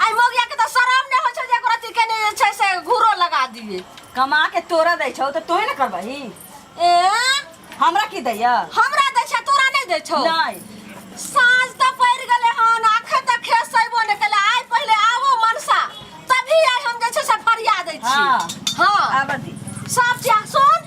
आई मोगिया के तो शरम ने हो छ जे एकरा के ने छै से घुरो लगा दिए कमा के तोरा दै छौ त तोहे न करबही ए हमरा की दैया हमरा दै छ तोरा नहीं दै छौ नहीं साँझ त पड़ गेले हन आखे त खेसैबो ने कले आई पहले आवो मनसा तभी आई हम जे छै से फरिया दै छी हां आबदी सब चीज सुन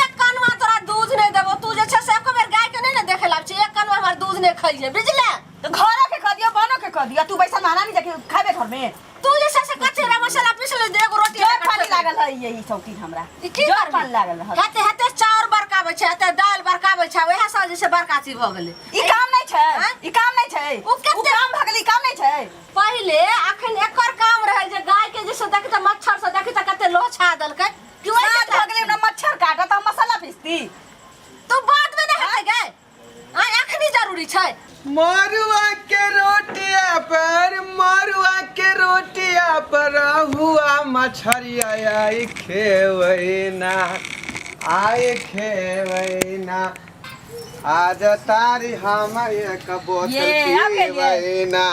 एक कनवा तोरा दूध नहीं देबो तू जे छै से एक बेर गाय के नहीं न देखे लाग छी एक कनवा हमर दूध नहीं खइए बुझले तो घर के क दियो बनो के क दियो तू पैसा माना नहीं जाके खाबे घर में तू जे छै से कचरा मसाला पीस ले दे एगो रोटी जोर पानी लागल है यही चौकी हमरा जोर पानी लागल है हेते हेते चाउर बरकाबै छै हेते दाल बरकाबै छै ओहे सा जे छै बरका चीज भ गेलै ई काम नहीं छै ई काम नहीं छै उ काम भ गेलै काम नहीं छै पहिले अखन एकर काम रहे जे गाय के जे से देखि त मच्छर से देखि त कते लोछा देलकै कि ओइ भ गेलै हमरा मच्छर काटत हम मसाला पीसती तू बात में नहीं हेतै गए आ अखनी जरूरी छै मरुआ के रोटिया पर हुआ मछरिया आई खेवैना आज तारी हम एक बोतल पीवैना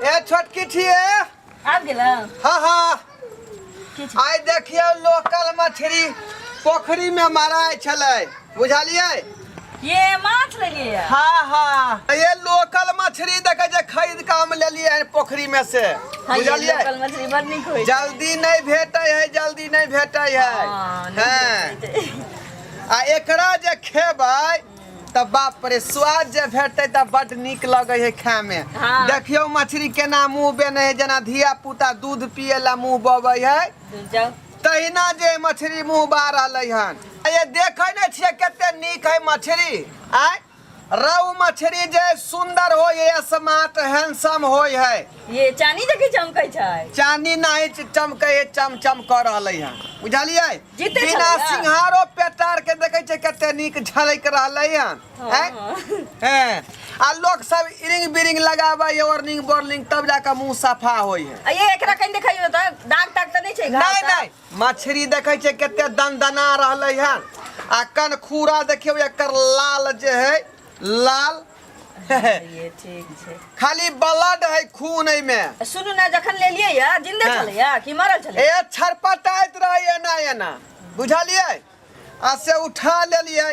ए छोटकी छिए आब गेला हाँ हाँ आई देखियो लोकल मछली पोखरी में मारा छले बुझलिए ये माछ लेलिए हाँ हाँ ये लोकल मछली देखे जे खरीद के हम ले लिए पोखरी में से बुझलिए लोकल मछली बड़ निक होय जल्दी नहीं भेटै है आ एकरा जे खेबै त बाप रे स्वाद जे भेटै त बड निक लगे है खाए में देखियो मछली केना मुंह बेने है जना धिया पुता दूध पिए ला मुंह बबै है जाओ तहिना जे मछली मुंह बार रहलै हन ये देखै नै छियै कते निक है मछली आय रहु मछली जे सुंदर होय है स्मार्ट हैंडसम होय है ये चानी जकी चमकै छै चानी नहीं चमकै है चमचम कर रहलै हन बुझलिए जीते बिना सिंहारो पेटार के देखै छै कते निक झलक रहलै हन हैं आ लोग सब इरिंग बिरिंग लगाबै वार्निंग बोर्निंग तब जाके मुंह सफा होय है ये एकरा कहीं देखैयो त दाग ताग त नहीं छै नहीं नहीं मछली देखै छै कते दनदना रहलै हन आ कन खूरा देखियो एकर लाल जे है लाल ये ठीक छै खाली ब्लड है खून है में सुनु ना जखन लेलिए या जिंदा चले या कि मरल चले ए छरपटाइत रहे एना बुझलिए आ से उठा लेलिए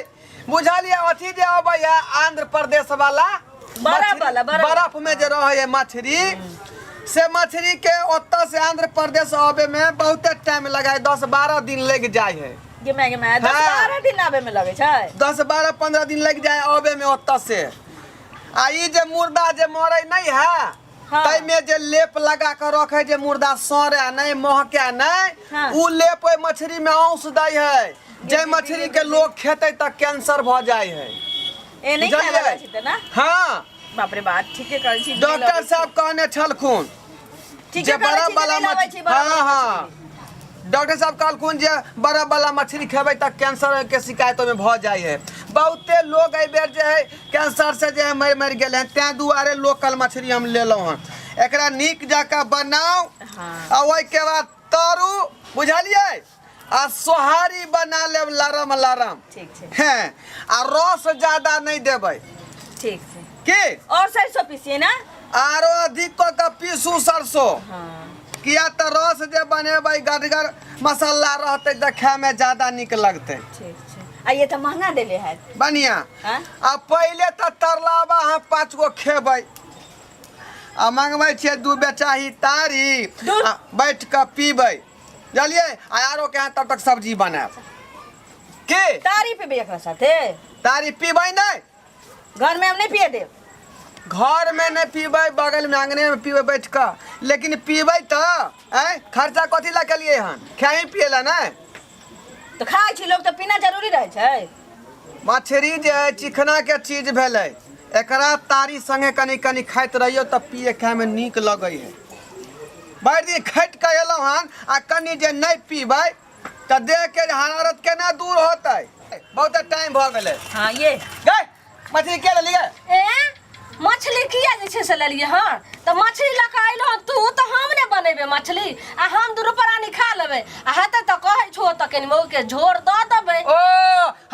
बुझलिए अथी जे अबै है आंध्र प्रदेश वाला बर्फ में जे रहे है मछली से मछली के ओत्ता से आंध्र प्रदेश आवे में बहुत टाइम लगे 10-12 दिन लग जाए है ये मैं 10-12 दिन आवे में लगे छै 10-12-15 दिन लग जाए आवे में ओत्ता से आ ई जे मुर्दा जे मरे नहीं है तै में जे लेप लगा के रखे जे मुर्दा सड़े नहीं महके नहीं उ लेप ओइ मछली में औंस दै है जे मछली के लोग खेते त कैंसर भ जाए है ए नहीं खाला छै त ना हां बाप रे बात ठीके कहै छी डॉक्टर साहब कहने छलखुन ठीके कहै छी बड़ा मछली हां डॉक्टर साहब कहलखुन जे बड़ा वाला मछली खेबै त कैंसर के शिकायत में भ जाए है बहुते लोग ए बेर जे है कैंसर से जे मर गेले हैं त्या दुआरे लोकल मछली हम लेलो हन एकरा नीक जाका बनाओ आ ओइ के बाद तरू बुझलिए आ सोहारी बना लेब लरम ठीक छै हैं आ रस ज्यादा नहीं देबै ठीक छै की और सरसों पीसिए ना आरो अधिक क पीसू सरसों हां किया त रस जे बनेबै गदगर मसाला रहते देखे में ज्यादा निक लगते ठीक छै आ ये त महंगा देले है बढ़िया आ पहले त तरलावा हम 5 गो खेबै आ मंगबै छियै 2 बेचाही तारी बैठ के पीबै बुझलिए आरो के तब तक सब्जी बनाब के तारी पीबे एकरा साथे तारी पीबै नहीं घर में हम नहीं पिए देब घर में नहीं पीबै बगल में आंगने में पीबै बैठ के लेकिन पीबै त खर्चा कथी ला के लिए हन खाई पिए ला नहीं तो खाय छी लोग त पीना जरूरी रहे छै मछली जे चिकना के चीज भेलै एकरा तारी संगे कनी कनी खाइत रहियो त पिए खाए में नीक लगे है बैठ दिन खट के एलो हन आ कनी जे नहीं पीबै त देह के हरारत केना दूर होतै बहुत टाइम भ गेलै हां ये गए मछली के लिए ए मछली किया जे छै से लेलिए हां त मछली ल के आइलो तू त हम ने बनेबे मछली आ हम दू रुपरानी खा लेबे आ हेते त कहै छो त कनी मौ के झोर द देबे ओ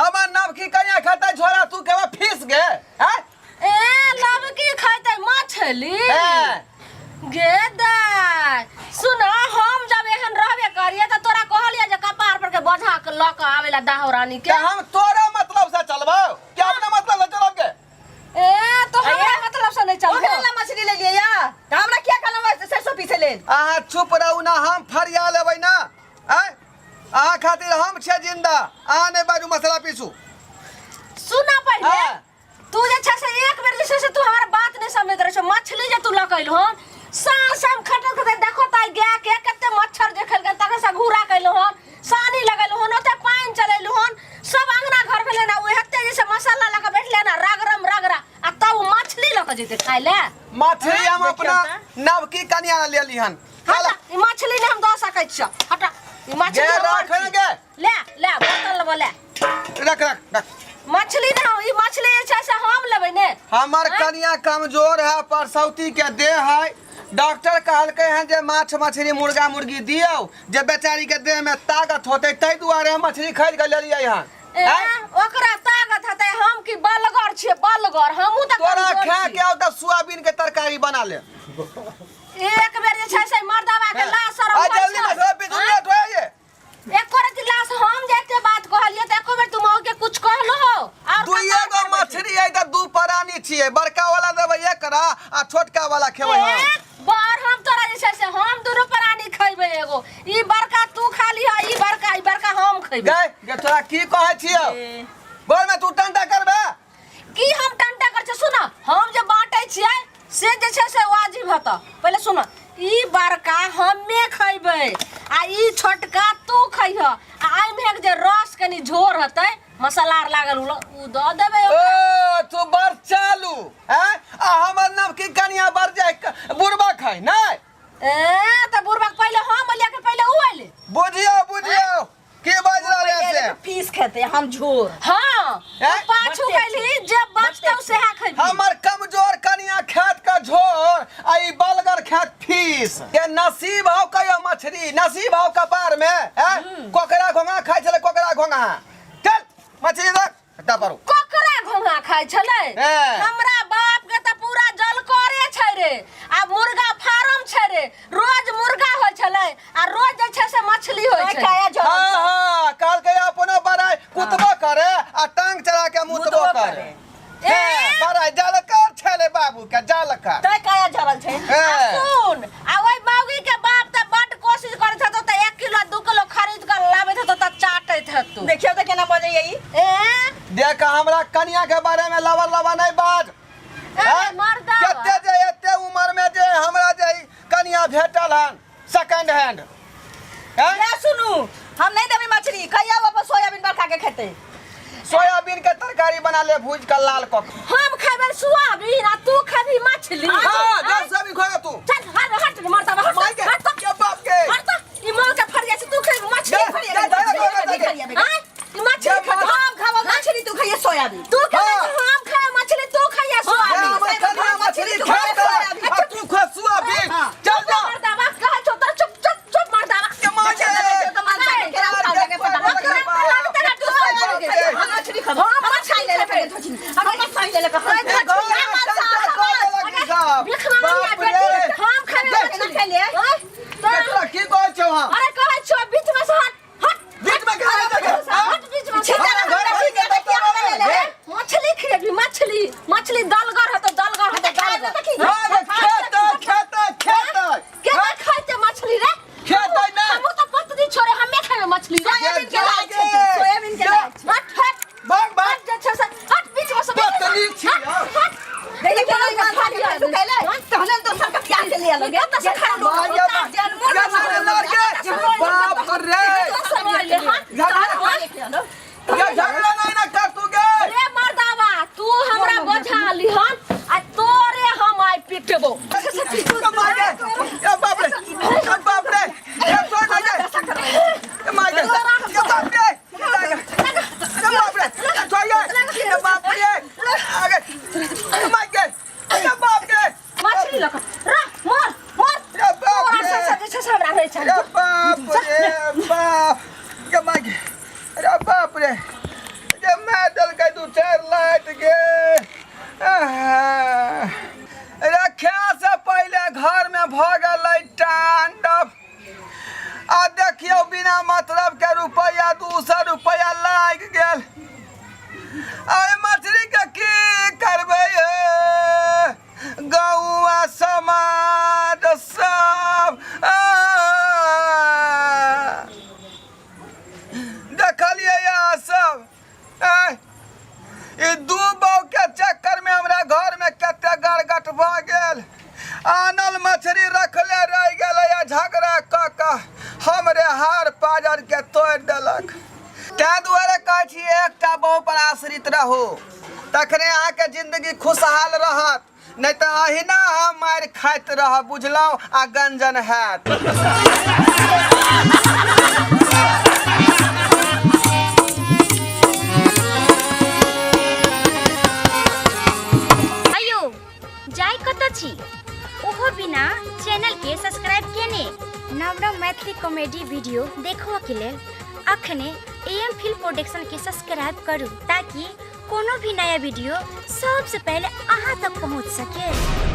हमर नवकी कन्या खाता झोरा तू केवा फीस गे हैं ए लवकी खाइते मछली गेदार सुन हम जब एहन रहबे करिए त तोरा कहलिए जे कपार पर के बोझा के ल के आवेला दाहोरानी के हम तोरा मतलब से चलबो क्या अपना मतलब से चलब के ए तो हमरा मतलब से नहीं चल ओकरे ला मछली ले लिया या त हमरा क्या करना है सरसों पीसे ले अहाँ चुप रहू ना हम फरिया लेबै ना अहाँ खातिर हम छे जिंदा अहाँ नहीं बाजू मसाला पीसू सुना पहले तू जे छ से एक बेर जे से तू हमार बात नहीं समझ रहे छ मछली जे तू लकैल हन साम खटक खटक देखो ता गया के कते मच्छर देखल के तक से घूरा कैल हन सानी लगल हन ओते पानी चलेल हन सब अंगना घर भेले ना ओए हते जैसे मसाला लगा बैठले ना रगरा आ तब मछली लक जेते खाइ ले मछली हम अपना नवकी कन्या ले लिहन हटा ई मछली ने हम द सकै छ हटा ई मछली रख ले बोतल बोले रख मछली ना ई मछली जे छै से हम लेबै ने हमर कन्या कमजोर है परसौती के देह है डॉक्टर कहलके हैं जे माछ मछली मुर्गा मुर्गी दियो जे बेचारी के देह में ताकत होते तै दुआरे मछली खरीद के ले लिया यहाँ ओकरा ताकत हते हम की बलगर छिए बलगर हमहू त तोरा खा के आउ त सोयाबीन के तरकारी बना ले एक बेर जे छै से मर्दावा के लाश सर आ जल्दी मसाला पीसू लेट हो ये एक कोरती लाश हम जेते बात कहलिए त एको बेर तुम के कुछ कहलो हो और दुइये गो मछली है त दू प्राणी छिए बड़का वाला देबै एकरा आ छोटका वाला खेबै हम बार हम तोरा जे छै से हम दुनु प्राणी खइबे एगो ई बड़का तू खाली है ई बड़का हम खइबे गे तोरा की कहै छियो बोल में तू टंटा करबे की हम टंटा कर छ सुन हम जे बांटै छियै से जे छै से वाजिब हत पहले सुन ई बड़का हम्मे खइबे आ ई छोटका तू खइह आ आई में जे रस कनी झोर हतै मसाला आर लागल उ द देबे ओ तू बर चालू हैं आ हमर नाम की कन्या बर जाय बुरबा खाय नहीं त बुरबक पहले हम लिया के पहले उ आइले बुझियो की बाज रहले से पीस खेते हम झोर हां पाछू कैली जब बचतौ सेहा खइबी हमर कमजोर कन्या खात का झोर आ ई बलगर खात फीस के नसीब हो कयो मछली नसीब हो कपार में हैं कोकरा घोंगा खाय छले कोकरा घोंगा चल मछली रख हटा पारो कोकरा घोंगा खाय छले हमरा बाप के त पूरा जल करे छै रे आ मुर्गा फार्म छै रे रोज मुर्गा होय छले आ रोज जे छै से मछली होय छै हां काल के अपनो बड़ाई कुतबो करे आ टांग चला के मुतबो करे बड़ाई जलकर छले बाबू के जलकर तय काया जरल छै सुन आ ओइ बाबूजी के बाप त बड कोशिश करत हतो त 1 किलो 2 किलो खरीद कर लाबे हतो त चाटैत हतो देखियो त केना बजे यही देख हमरा कन्या के बारे में लवर नहीं बात मर्दा केते जे एते उम्र में जे हमरा जे कन्या भेटल हन सेकंड हैंड ये सुनू हम नहीं देबे मछली कहिया वापस सोयाबीन बरखा के खेते सोयाबीन के तरकारी बना ले भूज के लाल क हम खाबे सोयाबीन आ तू खाबी मछली हां दस सोयाबीन खा तू चल हट मर्दा माई के के बाप के हट ई मोल के फरिया से तू खाबी मछली हां ई मछली हम खाबो मछली तू खाइए सोयाबीन तू खाबे हम खाए मछली तू खाइए सोयाबीन मछली खा तू खा सोयाबीन चल जा मर्दा बात कह छो तर चुप मर्दा के मार मछली खाबो हम खाइ ले फेर धोछी हम खाइ ले हम खाबे मछली खाइ ले तोरा की कहै छौ हां अरे कहै छो बीच में से हट बीच में खा हट बीच में मछली खेबी मछली दलगर हतो दलगर के खाइते मछली रे खेतै ना हम तो पत्ती छोड़े हमें खाए मछली सोयाबीन के हट भाग जे छै से हट बीच में से पत्नी छी देखि केना का खा लिया तू कहले तहले तो सब क्या के लिए लगे त से खा लो बाप रे झगड़ा नहीं ना कर तू गे रे मर्दावा तू हमरा बोझा लिहन आ तोरे हम आई पिटबो या बाप रे ये तो ना ये मार दे ये बाप रे ये बाप रे आगे मार दे ये बाप रे मछली लख रा मोर ये बाप रे से हमरा होय छै ये बाप ये मार दे अरे बाप रे ये मैं डल के तू चार लाइट गे रखे से पहले घर में भर तै दुआरे कहै छी एकटा बहु पर आश्रित रहो, तखने अहाँके जिंदगी खुशहाल रहत, नहीं तो अहिना हम मार खाइत रह बुझलौ आ गंजन हैत। अयो जाय कत छी ओहो बिना चैनल के सब्सक्राइब केने नव नव मैथिली कॉमेडी वीडियो देखो के लेल अखने एम फिल्म प्रोडक्शन के सब्सक्राइब करू ताकि कोनो भी नया वीडियो सबसे पहले अहाँ तक पहुंच सके।